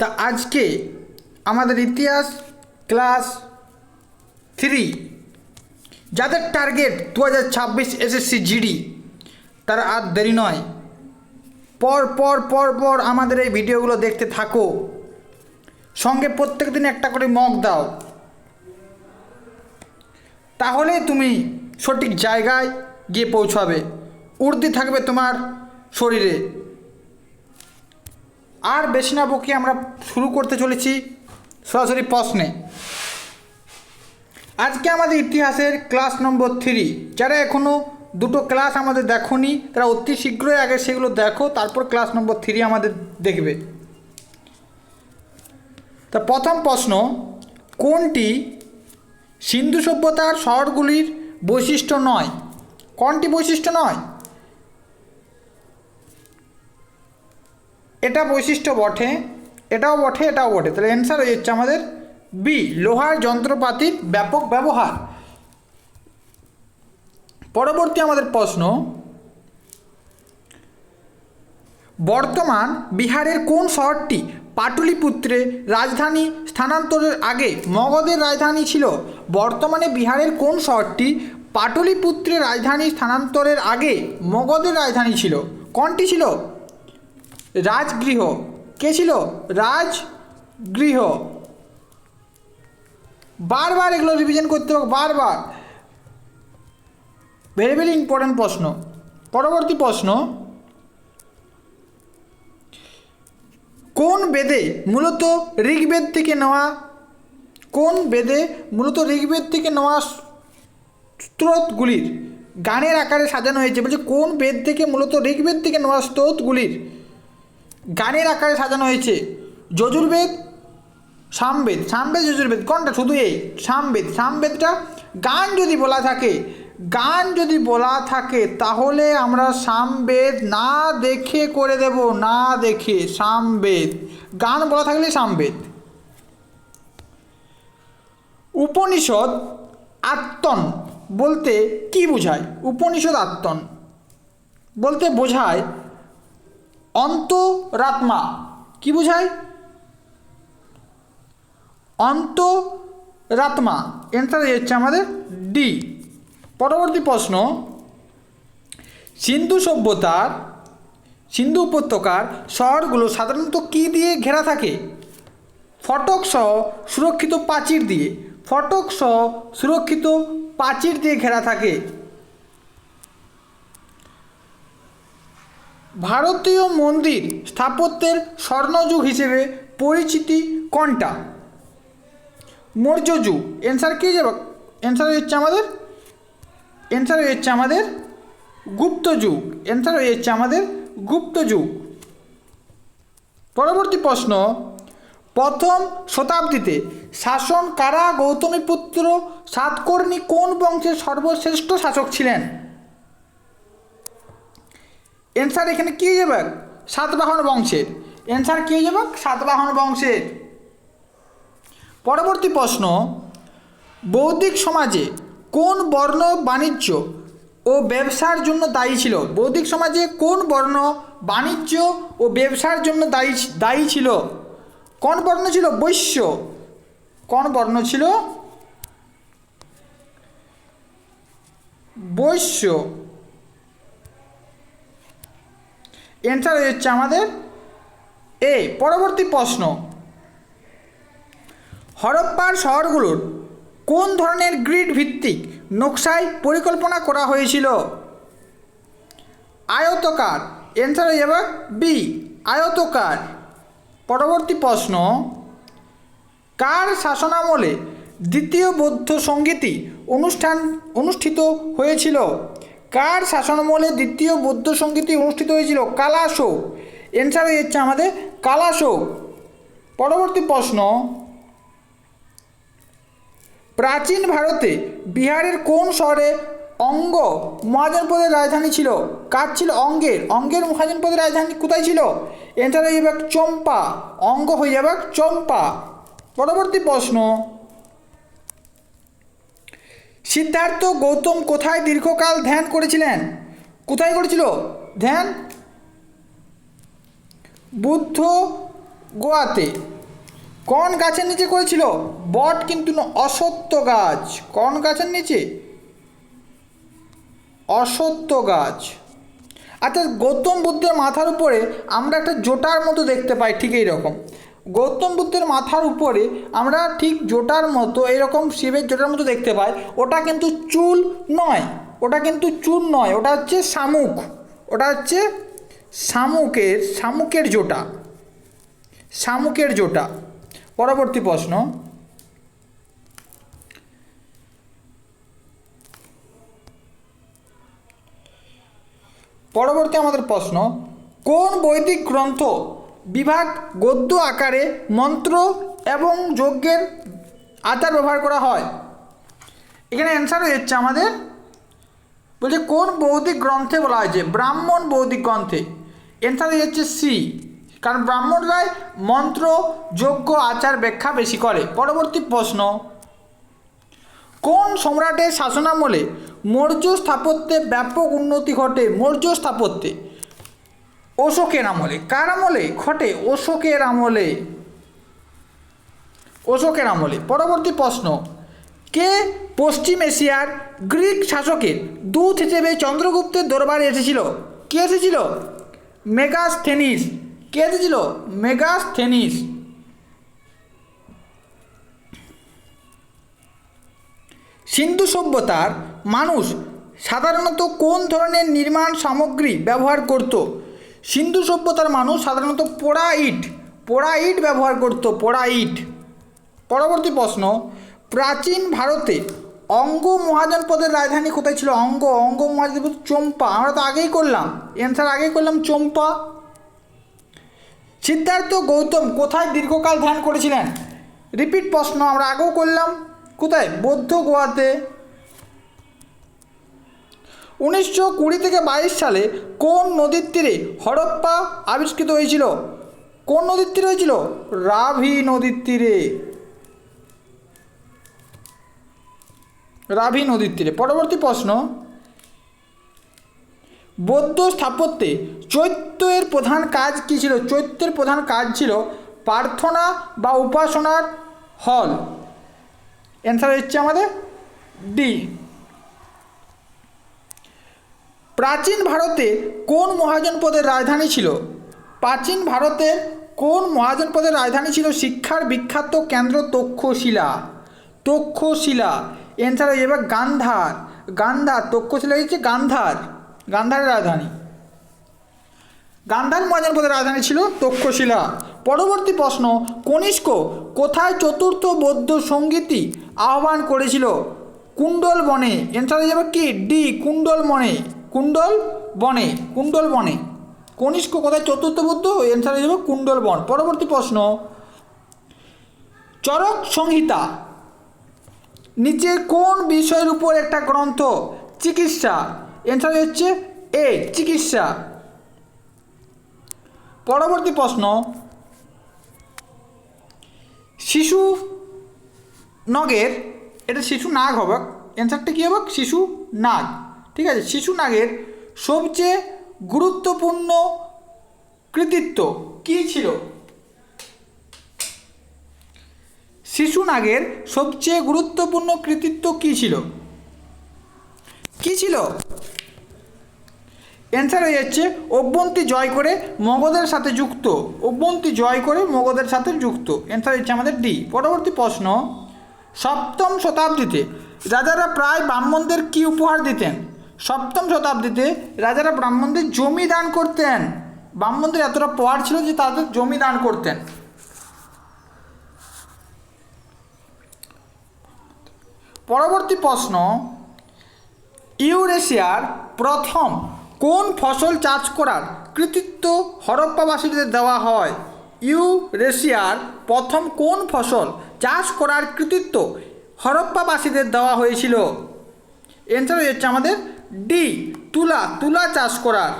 তা আজকে আমাদের ইতিহাস ক্লাস 3 যাদের টার্গেট 2026 এসএসসি জিডি তারা আর দেরি নয়, পর পর পর পর আমাদের এই ভিডিওগুলো দেখতে থাকো, সঙ্গে প্রত্যেক দিন একটা করে মক দাও, তাহলে তুমি সঠিক জায়গায় গিয়ে পৌঁছাবে, উর্দি থাকবে তোমার শরীরে। আর বেশি না বকি আমরা শুরু করতে চলেছি সরাসরি প্রশ্নে। আজকে আমাদের ইতিহাসের ক্লাস নম্বর 3, যারা এখনও দুটো ক্লাস আমাদের দেখোনি তারা অতি শীঘ্রই আগে সেগুলো দেখো, তারপর ক্লাস নম্বর 3 আমাদের দেখবে। তা প্রথম প্রশ্ন, কোনটি সিন্ধু সভ্যতার শহরগুলির বৈশিষ্ট্য নয়? কোনটি বৈশিষ্ট্য নয়? এটা বৈশিষ্ট্য বটে, এটাও বটে, এটাও বটে। তাহলে অ্যান্সার হয়ে যাচ্ছে আমাদের বি, লোহার যন্ত্রপাতির ব্যাপক ব্যবহার। পরবর্তী আমাদের প্রশ্ন, বর্তমান বিহারের কোন শহরটি পাটলিপুত্রে রাজধানী স্থানান্তরের আগে মগধের রাজধানী ছিল? বর্তমানে বিহারের কোন শহরটি পাটলিপুত্রে রাজধানী স্থানান্তরের আগে মগধের রাজধানী ছিল? কোনটি ছিল? রাজগৃহ। কে ছিল? রাজগৃহ। বারবার এগুলো রিভিশন করতে হবে, বারবার, ভেরি ভেরি ইম্পর্টেন্ট প্রশ্ন। পরবর্তী প্রশ্ন, কোন বেদে মূলত ঋগ্বেদ থেকে নেওয়া, কোন বেদে মূলত ঋগ্বেদ থেকে নেওয়া স্তোত্রগুলির গানের আকারে সাজানো হয়েছে? বলছে কোন বেদ থেকে মূলত ঋগ্বেদ থেকে নেওয়া স্তোত্রগুলির গানের আকারে সাজানো হয়েছে? যজুর্বেদ, সামবেদ। সামবেদ যজুর্বেদ কোনটা? শুধু এই সামবেদ। সামবেদটা গান যদি বলা থাকে, গান যদি বলা থাকে তাহলে আমরা সামবেদ না দেখে করে দেব, না দেখে সামবেদ। গান বলা থাকলে সামবেদ। উপনিষদ আত্মন বলতে কি বোঝায়? উপনিষদ আত্মন বলতে বোঝায় অন্তরাত্মা। কি বোঝায়? অন্তরাত্মা। অ্যান্সার হচ্ছে আমাদের ডি। পরবর্তী প্রশ্ন, সিন্ধু সভ্যতার, সিন্ধু উপত্যকার শহরগুলো সাধারণত কী দিয়ে ঘেরা থাকে? ফটক সহ সুরক্ষিত প্রাচীর দিয়ে। ফটক সহ সুরক্ষিত প্রাচীর দিয়ে ঘেরা থাকে। ভারতীয় মন্দির স্থাপত্যের স্বর্ণযুগ হিসেবে পরিচিতি কোনটা? মৌর্য যুগ। অ্যান্সার কী যাবে? অ্যান্সার হচ্ছে আমাদের, অ্যান্সার হচ্ছে আমাদের গুপ্ত যুগ। অ্যান্সার হচ্ছে আমাদের গুপ্ত যুগ। পরবর্তী প্রশ্ন, প্রথম শতাব্দীতে শাসন কারা? গৌতমীপুত্র সাতকর্ণী কোন বংশের সর্বশ্রেষ্ঠ শাসক ছিলেন? অ্যান্সার এখানে কী যাবে? সাতবাহন বংশের। অ্যান্সার কী যাবে? সাতবাহন বংশের। পরবর্তী প্রশ্ন, বৌদ্ধিক সমাজে কোন বর্ণ বাণিজ্য ও ব্যবসার জন্য দায়ী ছিল? বৌদ্ধিক সমাজে কোন বর্ণ বাণিজ্য ও ব্যবসার জন্য দায়ী ছিল? কোন বর্ণ ছিল? বৈশ্য। কোন বর্ণ ছিল? বৈশ্য। অ্যান্সার হচ্ছে আমাদের এ। পরবর্তী প্রশ্ন, হরপ্পার শহরগুলোর কোন ধরনের গ্রিড ভিত্তিক নকশায় পরিকল্পনা করা হয়েছিল? আয়তকার। অ্যান্সার হয়ে যাবে বি, আয়তকার। পরবর্তী প্রশ্ন, কার শাসনামলে দ্বিতীয় বৌদ্ধ সঙ্গীতি অনুষ্ঠিত হয়েছিল? কার শাসনামলে দ্বিতীয় বৌদ্ধ সঙ্গীতি অনুষ্ঠিত হয়েছিল? কালাশোক। অ্যান্সার হচ্ছে আমাদের কালাশোক। পরবর্তী প্রশ্ন, প্রাচীন ভারতে বিহারের কোন শহরে অঙ্গ মহাজনপদের রাজধানী ছিল? কার ছিল? অঙ্গের মহাজনপদের রাজধানী কোথায় ছিল? অ্যান্সার হয়ে যাবে চম্পা। অঙ্গ হয়ে যাবে চম্পা। পরবর্তী প্রশ্ন, সিদ্ধার্থ গৌতম কোথায় দীর্ঘকাল ধ্যান করেছিলেন? কোথায় করেছিল ধ্যান? বুদ্ধ গোয়াতে। কোন গাছের নিচে করেছিল? বট কিন্তু না, অশ্বত্থ গাছ। কোন গাছের নিচে? অশ্বত্থ গাছ। আচ্ছা, গৌতম বুদ্ধের মাথার উপরে আমরা একটা জোটার মতো দেখতে পাই, ঠিক এইরকম। গৌতম বুদ্ধের মাথার উপরে আমরা ঠিক জোটার মতো, এরকম শিবের জোটার মতো দেখতে পাই। ওটা কিন্তু চুল নয়, ওটা কিন্তু চুল নয়, ওটা হচ্ছে শামুক। ওটা হচ্ছে শামুকের জোটা, শামুকের জোটা। পরবর্তী প্রশ্ন, পরবর্তী আমাদের প্রশ্ন, কোন বৈদিক গ্রন্থ বিভাগ গদ্য আকারে মন্ত্র এবং যজ্ঞের আচার ব্যবহার করা হয়? এখানে অ্যান্সার হচ্ছে আমাদের, বলছে কোন বৌদ্ধিক গ্রন্থে বলা হয়েছে? ব্রাহ্মণ বৌদ্ধিক গ্রন্থে। অ্যান্সার হচ্ছে সি, কারণ ব্রাহ্মণরাই মন্ত্র যজ্ঞ আচার ব্যাখ্যা বেশি করে। পরবর্তী প্রশ্ন, কোন সম্রাটের শাসনামলে মৌর্য স্থাপত্যে ব্যাপক উন্নতি ঘটে? মৌর্য স্থাপত্যে অশোকের আমলে। কার আমলে ঘটে? অশোকের আমলে, অশোকের আমলে। পরবর্তী প্রশ্ন, কে পশ্চিম এশিয়ার গ্রিক শাসকের দূত হিসেবে চন্দ্রগুপ্তের দরবারে এসেছিল? কে এসেছিল? মেগাসথেনিস। কে এসেছিল? মেগাসথেনিস। সিন্ধু সভ্যতার মানুষ সাধারণত কোন ধরনের নির্মাণ সামগ্রী ব্যবহার করত? সিন্ধু সভ্যতার মানুষ সাধারণত পোড়া ইট ব্যবহার করত, পোড়া ইট। পরবর্তী প্রশ্ন, প্রাচীন ভারতে অঙ্গ মহাজনপদের রাজধানী কোথায় ছিল? অঙ্গ মহাজনপদ চম্পা। আমরা তো আগেই করলাম, অ্যান্সার আগেই করলাম চম্পা। সিদ্ধার্থ গৌতম কোথায় দীর্ঘকাল ধ্যান করেছিলেন? রিপিট প্রশ্ন, আমরা আগেও করলাম। কোথায়? বৌদ্ধ গোয়াতে। 1920 থেকে 22 সালে কোন নদীর তীরে হরপ্পা আবিষ্কৃত হয়েছিল? কোন নদীর তীরে হয়েছিল? রাভি নদীর তীরে, রাভি নদীর তীরে। পরবর্তী প্রশ্ন, বৌদ্ধ স্থাপত্যে চৈত্যের প্রধান কাজ কী ছিল? চৈত্যের প্রধান কাজ ছিল প্রার্থনা বা উপাসনার হল। অ্যান্সার হচ্ছে আমাদের ডি। প্রাচীন ভারতে কোন মহাজনপদের রাজধানী ছিল? প্রাচীন ভারতের কোন মহাজনপদের রাজধানী ছিল? শিক্ষার বিখ্যাত কেন্দ্র তক্ষশিলা, তক্ষশিলা। অ্যান্সার হয়ে যাবে গান্ধার, গান্ধার। তক্ষশিলা হচ্ছে গান্ধারের রাজধানী। গান্ধার মহাজনপদের রাজধানী ছিল তক্ষশিলা। পরবর্তী প্রশ্ন, কনিষ্ক কোথায় চতুর্থ বৌদ্ধ সঙ্গীতি আহ্বান করেছিল? কুণ্ডল বনে। অ্যান্সার হয়ে যাবে কি? ডি, কুণ্ডল বনে, কুণ্ডল বনে। কনিষ্ক কোথায় চতুর্থ বৌদ্ধ? অ্যান্সার হয়ে যাবে কুণ্ডল বন। পরবর্তী প্রশ্ন, চরক সংহিতা নিচের কোন বিষয়ের উপর একটা গ্রন্থ? চিকিৎসা। অ্যান্সার হচ্ছে এ, চিকিৎসা। পরবর্তী প্রশ্ন, শিশু নগের, এটা শিশু নাগ হবে, অ্যান্সারটা কী হবে? শিশু নাগ, ঠিক আছে। শিশু নাগের সবচেয়ে গুরুত্বপূর্ণ কৃতিত্ব কী ছিল? শিশু নাগের সবচেয়ে গুরুত্বপূর্ণ কৃতিত্ব কী ছিল? কী ছিল? অ্যান্সার হয়ে যাচ্ছে অভ্যন্তী জয় করে মগধের সাথে যুক্ত, অভ্যন্তী জয় করে মগধের সাথে যুক্ত। অ্যান্সার হচ্ছে আমাদের ডি। পরবর্তী প্রশ্ন, সপ্তম শতাব্দীতে রাজারা প্রায় ব্রাহ্মণদের কী উপহার দিতেন? সপ্তম শতাব্দীতে রাজারা ব্রাহ্মণদের জমি দান করতেন। ব্রাহ্মণদের এতটা পাওয়ার ছিল যে তাদের জমি দান করতেন। পরবর্তী প্রশ্ন, ইউরেশিয়ার প্রথম কোন ফসল চাষ করার কৃতিত্ব হরপ্পাবাসীদের দেওয়া হয়? ইউরেশিয়ার প্রথম কোন ফসল চাষ করার কৃতিত্ব হরপ্পাবাসীদের দেওয়া হয়েছিল? অ্যান্সার হচ্ছে আমাদের ডি, তুলা চাষ করার।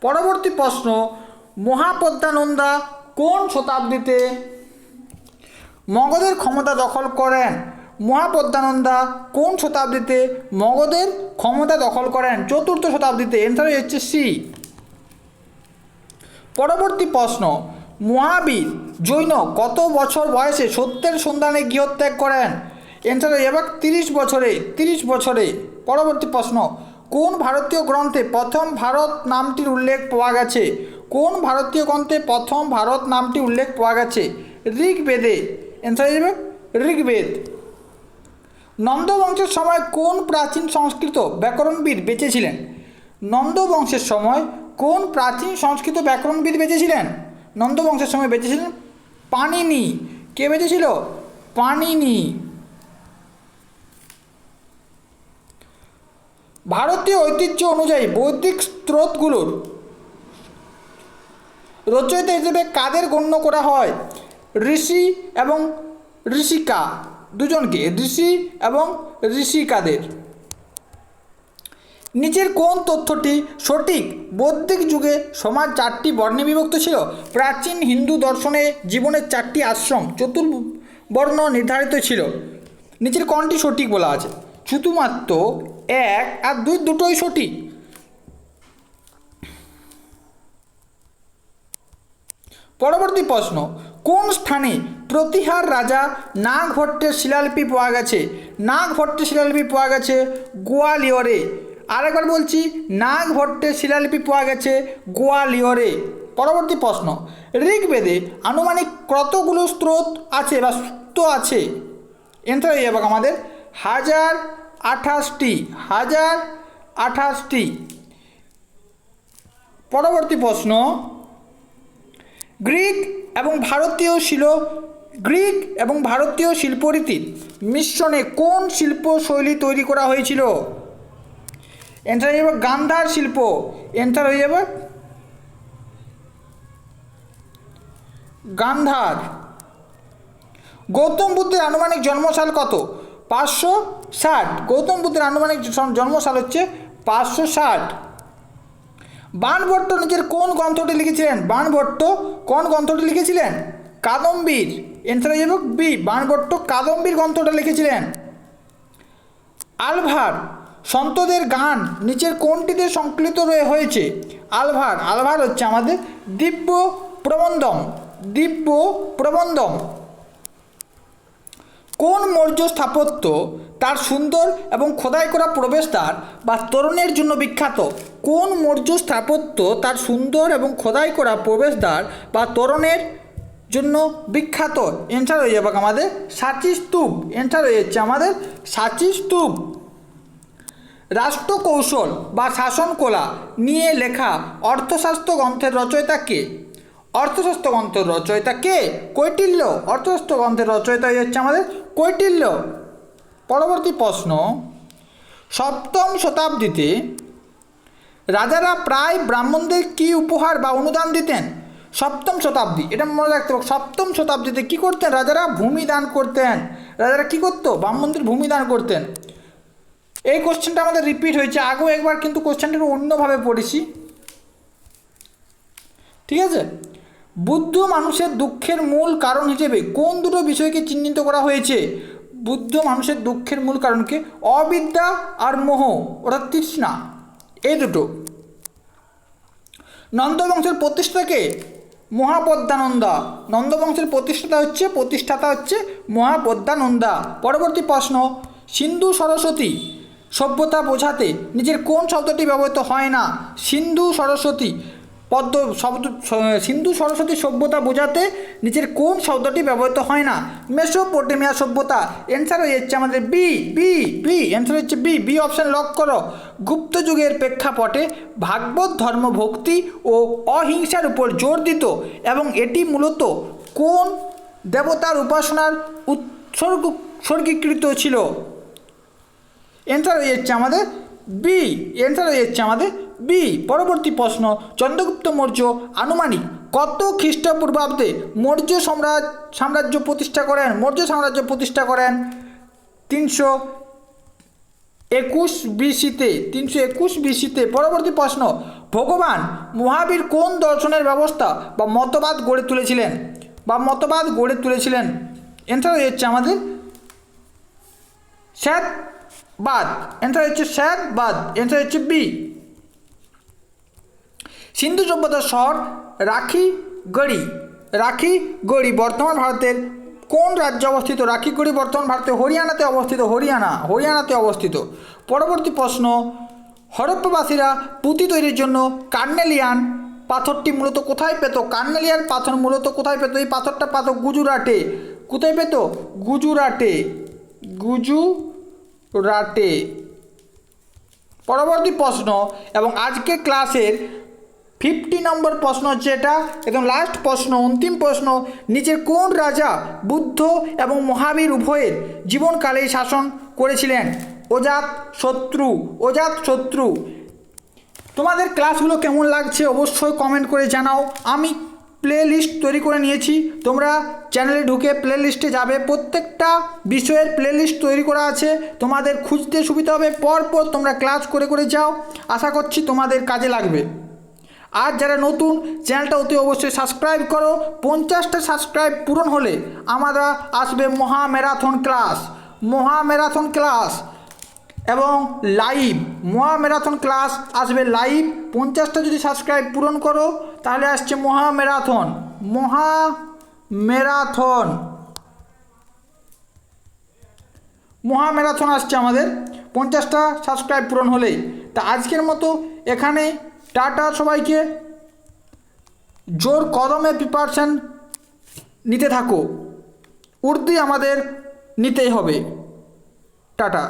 পরবর্তী প্রশ্ন, মহাপদ্মানন্দা কোন শতাব্দীতে মগধের ক্ষমতা দখল করেন? মহাপদ্মানন্দা কোন শতাব্দীতে মগধের ক্ষমতা দখল করেন? চতুর্থ শতাব্দীতে। অ্যান্সার হচ্ছে সি। পরবর্তী প্রশ্ন, মহাবীর জৈন কত বছর বয়সে সত্যের সন্ধানে গৃহত্যাগ করেন? অ্যান্সার হয়ে যাবে 30 বছরে। পরবর্তী প্রশ্ন, কোন ভারতীয় গ্রন্থে প্রথম ভারত নামটির উল্লেখ পাওয়া গেছে? কোন ভারতীয় গ্রন্থে প্রথম ভারত নামটি উল্লেখ পাওয়া গেছে? ঋগ্বেদে। অ্যান্সার হয়ে যাবে ঋগ্বেদ। নন্দ বংশের সময় কোন প্রাচীন সংস্কৃত ব্যাকরণবিদ বেঁচে ছিলেন? নন্দ বংশের সময় কোন প্রাচীন সংস্কৃত ব্যাকরণবিদ বেঁচে ছিলেন? নন্দ বংশের সময় বেঁচে ছিলেন পাণিনি। কে বেঁচে ছিল? পাণিনি। ভারতীয় ঐতিহ্য অনুযায়ী বৈদিক স্রোতগুলোর রচয়িতা হিসেবে কাদের গণ্য করা হয়? ঋষি এবং ঋষিকা দুজনকে, ঋষি এবং ঋষিকাদের। নিচের কোন তথ্যটি সঠিক? বৈদিক যুগে সমাজ 4টি বর্ণে বিভক্ত ছিল। প্রাচীন হিন্দু দর্শনে জীবনের 4টি আশ্রম চতুর্বর্ণ নির্ধারিত ছিল। নিচের কোনটি সঠিক বলা আছে? শুধুমাত্র 1 আর 2 দুটোই সঠিক। পরবর্তী প্রশ্ন, কোন স্থানে প্রতিহার রাজা নাগভট্টের শিলালিপি পাওয়া গেছে? নাগভট্টের শিলালিপি পাওয়া গেছে গোয়ালিয়রে। আরেকবার বলছি, নাগভট্টের শিলালিপি পাওয়া গেছে গোয়ালিয়রে। পরবর্তী প্রশ্ন, ঋগ্বেদে আনুমানিক কতগুলো স্রোত আছে বা সূক্ত আছে? এন্টার হয়ে যাবে আমাদের 1028টি। পরবর্তী প্রশ্ন, গ্রিক এবং ভারতীয় শিল্পরীতির মিশ্রণে কোন শিল্পশৈলী তৈরি করা হয়েছিল? অ্যান্সার হয়ে যাবে গান্ধার শিল্প। অ্যান্সার হয়ে যাবে গান্ধার। গৌতম বুদ্ধের আনুমানিক জন্মসাল কত? 560। গৌতম বুদ্ধের আনুমানিক জন্মসাল হচ্ছে 560। বাণভট্ট নিজের কোন গ্রন্থটি লিখেছিলেন? বাণভট্ট কোন গ্রন্থটি লিখেছিলেন? কাদম্বীর। অ্যান্সার হয়ে যাবে বি, বাণভট্ট কাদম্বীর গ্রন্থটা লিখেছিলেন। আলভার সন্তদের গান নিচের কোনটিতে সংকলিত হয়েছে? আলভার হচ্ছে আমাদের দিব্য প্রবন্ধম। কোন মৌর্য স্থাপত্য তার সুন্দর এবং খোদাই করা প্রবেশদ্বার বা তোরণের জন্য বিখ্যাত? কোন মৌর্য স্থাপত্য তার সুন্দর এবং খোদাই করা প্রবেশদ্বার বা তোরণের জন্য বিখ্যাত? অ্যান্সার হয়ে যাবে আমাদের সাঁচি স্তূপ। অ্যান্সার হয়ে যাচ্ছে আমাদের সাঁচি স্তূপ। রাষ্ট্রকৌশল বা শাসনকলা নিয়ে লেখা অর্থশাস্ত্র গ্রন্থের রচয়িতা কে? অর্থশাস্ত্র গ্রন্থের রচয়িতা কে? কৈটিল্য। অর্থশাস্ত্র গ্রন্থের রচয়িতা হচ্ছে আমাদের কৈটিল্য। পরবর্তী প্রশ্ন, 7ম শতাব্দীতে রাজারা প্রায় ব্রাহ্মণদের কি উপহার বা অনুদান দিতেন? 7ম শতাব্দী, এটা মনে রাখতে হবে। 7ম শতাব্দীতে কি করতেন? রাজারা ভূমি দান করতেন। রাজারা কি করতো? ব্রাহ্মণদের ভূমি দান করতেন। এই কোশ্চেনটা আমাদের রিপিট হয়েছে, আগেও একবার কিন্তু কোশ্চেনটা অন্যভাবে পড়েছি, ঠিক আছে? বুদ্ধ মানুষের দুঃখের মূল কারণ হিসেবে কোন দুটো বিষয়কে চিহ্নিত করা হয়েছে? বুদ্ধ মানুষের দুঃখের মূল কারণকে অবিদ্যা আর মোহ, অর্থাৎ তৃষ্ণা, এই দুটো। নন্দবংশের প্রতিষ্ঠাকে মহাপদ্মানন্দা। নন্দবংশের প্রতিষ্ঠাতা হচ্ছে মহাপদ্মানন্দা। পরবর্তী প্রশ্ন, সিন্ধু সরস্বতী সভ্যতা বোঝাতে নিজের কোন শব্দটি ব্যবহৃত হয় না? সিন্ধু সরস্বতী সভ্যতা বোঝাতে নিজের কোন শব্দটি ব্যবহৃত হয় না? মেসোপটেমিয়া সভ্যতা। অ্যান্সার হয়ে যাচ্ছে আমাদের বি। অ্যান্সার হচ্ছে বি অপশান লক করো। গুপ্ত যুগের প্রেক্ষাপটে ভাগবত ধর্ম ভক্তি ও অহিংসার উপর জোর দিত এবং এটি মূলত কোন দেবতার উপাসনার উৎসর্গীকৃত ছিল? অ্যান্সার হয়ে যাচ্ছে আমাদের বি। পরবর্তী প্রশ্ন, চন্দ্রগুপ্ত মৌর্য আনুমানিক কত খ্রিস্টপূর্বাব্দে মৌর্য সাম্রাজ্য প্রতিষ্ঠা করেন? 321 বিসিতে। পরবর্তী প্রশ্ন, ভগবান মহাবীর কোন দর্শনের ব্যবস্থা বা মতবাদ গড়ে তুলেছিলেন? অ্যান্সার হয়ে যাচ্ছে আমাদের শ্বেতবাদ। অ্যান্সার হচ্ছে বি। সিন্ধু সভ্যতার শহর রাখিগড়ি রাখিগড়ি বর্তমান ভারতের কোন রাজ্যে অবস্থিত? রাখিগড়ি বর্তমান ভারতের হরিয়ানাতে অবস্থিত। হরিয়ানাতে অবস্থিত। পরবর্তী প্রশ্ন, হরপ্পাবাসীরা পুঁতি তৈরির জন্য কার্নেলিয়ান পাথরটি মূলত কোথায় পেত? কার্নেলিয়ান পাথর মূলত কোথায় পেত? এই পাথরটা পেত গুজরাটে। কোথায় পেত? গুজরাটে। পরবর্তী প্রশ্ন এবং আজকের ক্লাসের 50 নম্বর প্রশ্ন হচ্ছে এটা, একদম লাস্ট প্রশ্ন, অন্তিম প্রশ্ন। নিচের কোন রাজা বুদ্ধ এবং মহাবীর উভয়ের জীবনকালেই শাসন করেছিলেন? অজাতশত্রু। তোমাদের ক্লাসগুলো কেমন লাগছে অবশ্যই কমেন্ট করে জানাও। আমি প্লে লিস্ট তৈরি করে নিয়েছি, তোমরা চ্যানেলে ঢুকে প্লে লিস্টে যাবে, প্রত্যেকটা বিষয়ের প্লে লিস্ট তৈরি করা আছে, তোমাদের খুঁজতে সুবিধা হবে। পরপর তোমরা ক্লাস করে যাও, আশা করছি তোমাদের কাজে লাগবে। আর যারা নতুন, চ্যানেলটা অতি অবশ্যই সাবস্ক্রাইব করো। 50টা সাবস্ক্রাইব পূরণ হলে আমরা আসবে মহাম্যারাথন ক্লাস এবং লাইভ মহাম্যারাথন ক্লাস আসবে লাইভ। 50টা যদি সাবস্ক্রাইব পূরণ করো তাহলে আসছে মহাম্যারাথন আসছে আমাদের 50টা সাবস্ক্রাইব পূরণ হলেই। তা আজকের মতো এখানে টাটা সবাইকে। জোর কদমে প্রিপারেশন নিতে থাকো, উর্দু আমাদের নিতেই হবে। টাটা।